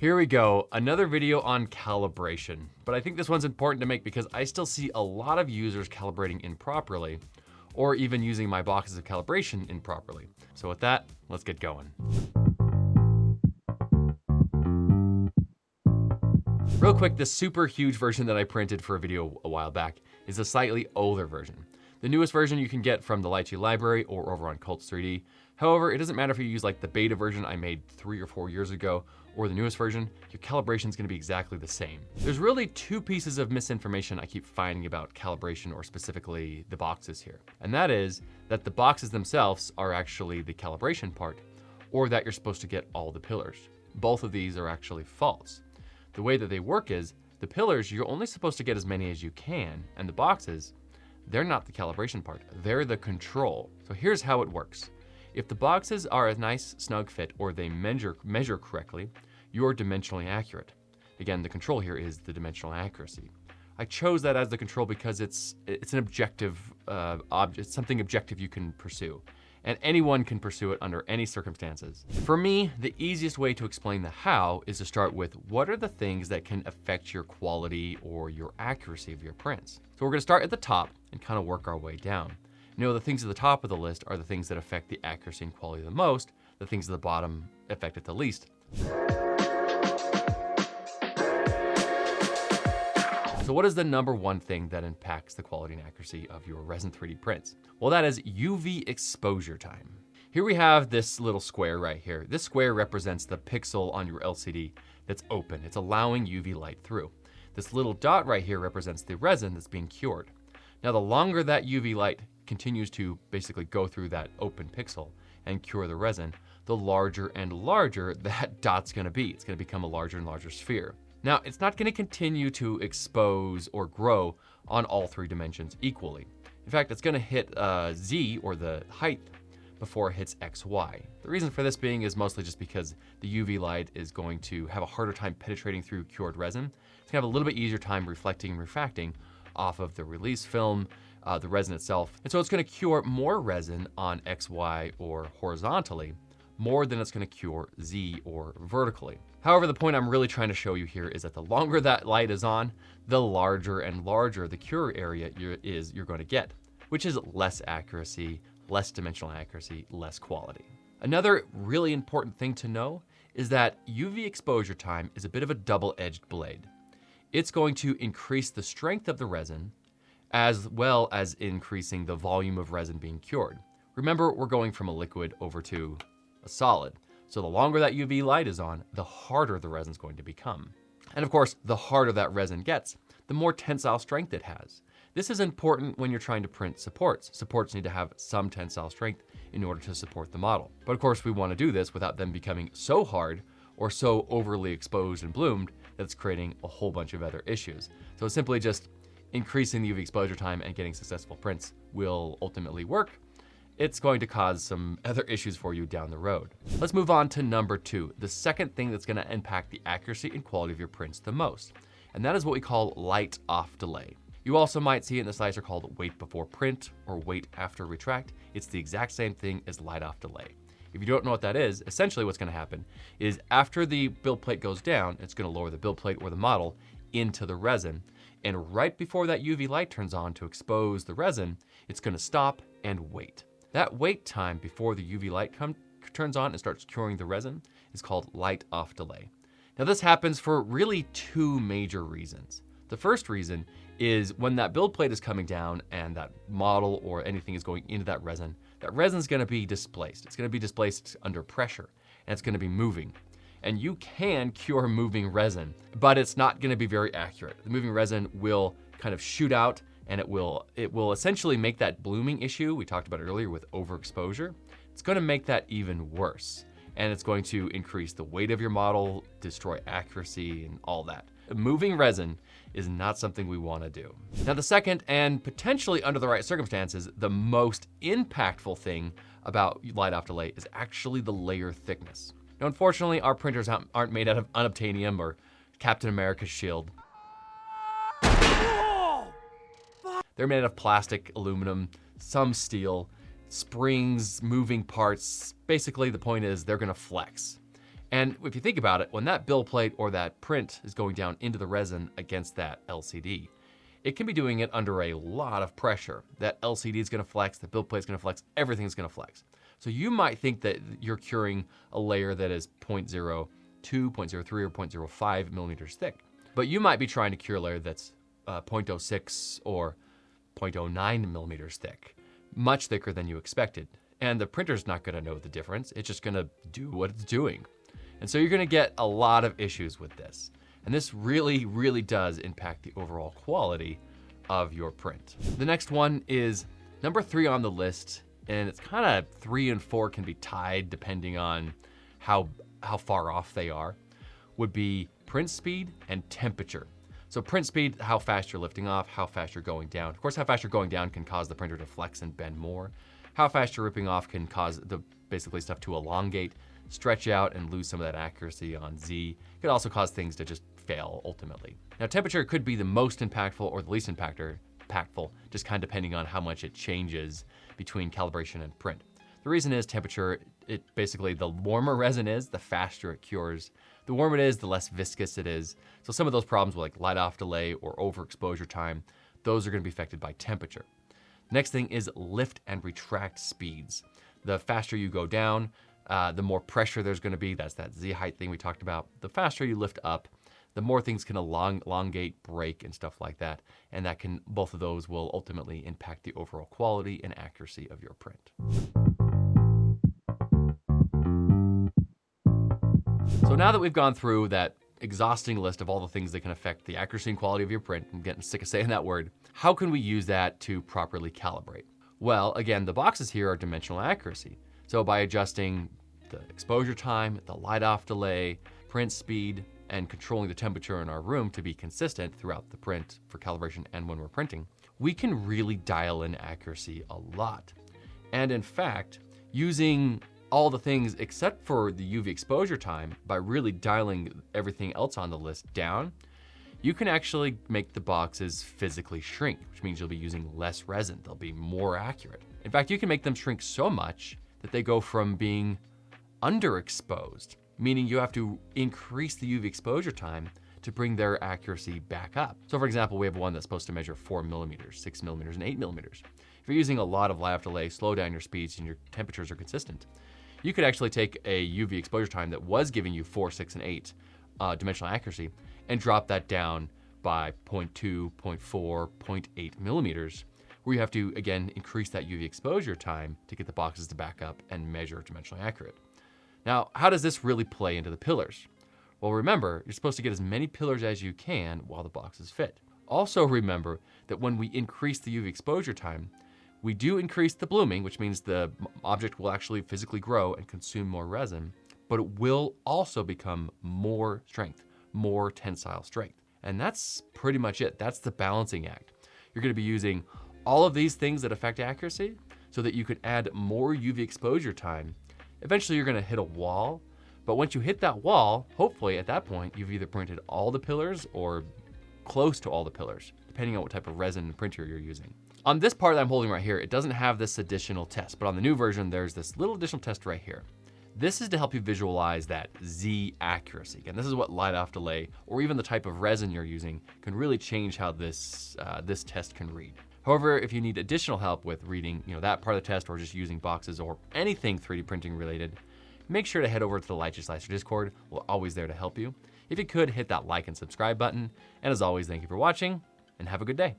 Here we go, another video on calibration. But I think this one's important to make because I still see a lot of users calibrating improperly, or even using my boxes of calibration improperly. So with that, let's get going. Real quick, the super huge version that I printed for a video a while back is a slightly older version. The newest version you can get from the Lychee Library or over on Cults 3D. However, it doesn't matter if you use like the beta version I made 3 or 4 years ago or the newest version, your calibration is gonna be exactly the same. There's really two pieces of misinformation I keep finding about calibration, or specifically the boxes here. And that is that the boxes themselves are actually the calibration part, or that you're supposed to get all the pillars. Both of these are actually false. The way that they work is, the pillars, you're only supposed to get as many as you can, and the boxes, they're not the calibration part, they're the control. So here's how it works. If the boxes are a nice snug fit or they measure correctly, you're dimensionally accurate. Again, the control here is the dimensional accuracy. I chose that as the control because it's an objective object, something objective you can pursue. And anyone can pursue it under any circumstances. For me, the easiest way to explain the how is to start with what are the things that can affect your quality or your accuracy of your prints. So we're gonna start at the top and kind of work our way down. You know, the things at the top of the list are the things that affect the accuracy and quality the most. The things at the bottom affect it the least. So what is the number one thing that impacts the quality and accuracy of your Resin 3D prints? Well, that is UV exposure time. Here we have this little square right here. This square represents the pixel on your LCD that's open. It's allowing UV light through. This little dot right here represents the resin that's being cured. Now, the longer that UV light continues to basically go through that open pixel and cure the resin, the larger and larger that dot's gonna be. It's gonna become a larger and larger sphere. Now, it's not gonna continue to expose or grow on all 3 dimensions equally. In fact, it's gonna hit Z, or the height, before it hits XY. The reason for this being is mostly just because the UV light is going to have a harder time penetrating through cured resin. It's gonna have a little bit easier time reflecting and refracting off of the release film, the resin itself. And so it's gonna cure more resin on XY or horizontally, more than it's gonna cure Z or vertically. However, the point I'm really trying to show you here is that the longer that light is on, the larger and larger the cure area you're going to get, which is less accuracy, less dimensional accuracy, less quality. Another really important thing to know is that UV exposure time is a bit of a double-edged blade. It's going to increase the strength of the resin, as well as increasing the volume of resin being cured. Remember, we're going from a liquid over to a solid. So the longer that UV light is on, the harder the resin's going to become. And of course, the harder that resin gets, the more tensile strength it has. This is important when you're trying to print supports. Supports need to have some tensile strength in order to support the model. But of course, we want to do this without them becoming so hard or so overly exposed and bloomed that it's creating a whole bunch of other issues. So simply just increasing the UV exposure time and getting successful prints will ultimately work. It's going to cause some other issues for you down the road. Let's move on to number 2, the second thing that's gonna impact the accuracy and quality of your prints the most. And that is what we call light off delay. You also might see it in the slicer called wait before print or wait after retract. It's the exact same thing as light off delay. If you don't know what that is, essentially what's gonna happen is after the build plate goes down, it's gonna lower the build plate or the model into the resin. And right before that UV light turns on to expose the resin, it's gonna stop and wait. That wait time before the UV light turns on and starts curing the resin is called light off delay. Now this happens for really 2 major reasons. The first reason is when that build plate is coming down and that model or anything is going into that resin's gonna be displaced. It's gonna be displaced under pressure and it's gonna be moving. And you can cure moving resin, but it's not gonna be very accurate. The moving resin will kind of shoot out, and it will essentially make that blooming issue we talked about earlier with overexposure. It's gonna make that even worse. And it's going to increase the weight of your model, destroy accuracy, and all that. Moving resin is not something we wanna do. Now the second, and potentially under the right circumstances, the most impactful thing about light off delay is actually the layer thickness. Now unfortunately, our printers aren't made out of unobtainium or Captain America's shield. They're made out of plastic, aluminum, some steel, springs, moving parts. Basically, the point is they're gonna flex. And if you think about it, when that bill plate or that print is going down into the resin against that LCD, it can be doing it under a lot of pressure. That LCD is gonna flex, the bill plate is gonna flex, everything's gonna flex. So you might think that you're curing a layer that is 0.02, 0.03, or 0.05 millimeters thick. But you might be trying to cure a layer that's 0.06 or 0.09 millimeters thick, much thicker than you expected. And the printer's not gonna know the difference. It's just gonna do what it's doing. And so you're gonna get a lot of issues with this. And this really, really does impact the overall quality of your print. The next one is number 3 on the list, and it's kind of 3 and 4 can be tied depending on how far off they are, would be print speed and temperature. So print speed, how fast you're lifting off, how fast you're going down. Of course, how fast you're going down can cause the printer to flex and bend more. How fast you're ripping off can cause the basically stuff to elongate, stretch out, and lose some of that accuracy on Z. It could also cause things to just fail ultimately. Now, temperature could be the most impactful or the least impactful, just kind of depending on how much it changes between calibration and print. The reason is temperature, it basically, the warmer resin is, the faster it cures. The warmer it is, the less viscous it is. So some of those problems like light off delay or overexposure time, those are gonna be affected by temperature. Next thing is lift and retract speeds. The faster you go down, the more pressure there's gonna be. That's that Z height thing we talked about. The faster you lift up, the more things can elongate, break, and stuff like that. And both of those will ultimately impact the overall quality and accuracy of your print. So now that we've gone through that exhausting list of all the things that can affect the accuracy and quality of your print, I'm getting sick of saying that word, how can we use that to properly calibrate? Well, again, the boxes here are dimensional accuracy. So by adjusting the exposure time, the light off delay, print speed, and controlling the temperature in our room to be consistent throughout the print for calibration and when we're printing, we can really dial in accuracy a lot. And in fact, using all the things except for the UV exposure time, by really dialing everything else on the list down, you can actually make the boxes physically shrink, which means you'll be using less resin. They'll be more accurate. In fact, you can make them shrink so much that they go from being underexposed, meaning you have to increase the UV exposure time to bring their accuracy back up. So for example, we have one that's supposed to measure 4 millimeters, 6 millimeters, and 8 millimeters. If you're using a lot of light off delay, slow down your speeds, and your temperatures are consistent, you could actually take a UV exposure time that was giving you 4, 6, and 8 dimensional accuracy and drop that down by 0.2, 0.4, 0.8 millimeters, where you have to, again, increase that UV exposure time to get the boxes to back up and measure dimensionally accurate. Now, how does this really play into the pillars? Well, remember, you're supposed to get as many pillars as you can while the boxes fit. Also remember that when we increase the UV exposure time, we do increase the blooming, which means the object will actually physically grow and consume more resin, but it will also become more strength, more tensile strength. And that's pretty much it. That's the balancing act. You're gonna be using all of these things that affect accuracy so that you could add more UV exposure time. Eventually you're gonna hit a wall, but once you hit that wall, hopefully at that point, you've either printed all the pillars or close to all the pillars, depending on what type of resin and printer you're using. On this part that I'm holding right here, it doesn't have this additional test, but on the new version, there's this little additional test right here. This is to help you visualize that Z accuracy. And this is what light off delay, or even the type of resin you're using, can really change how this test can read. However, if you need additional help with reading that part of the test or just using boxes or anything 3D printing related, make sure to head over to the Lychee Slicer Discord. We're always there to help you. If you could, hit that like and subscribe button. And as always, thank you for watching and have a good day.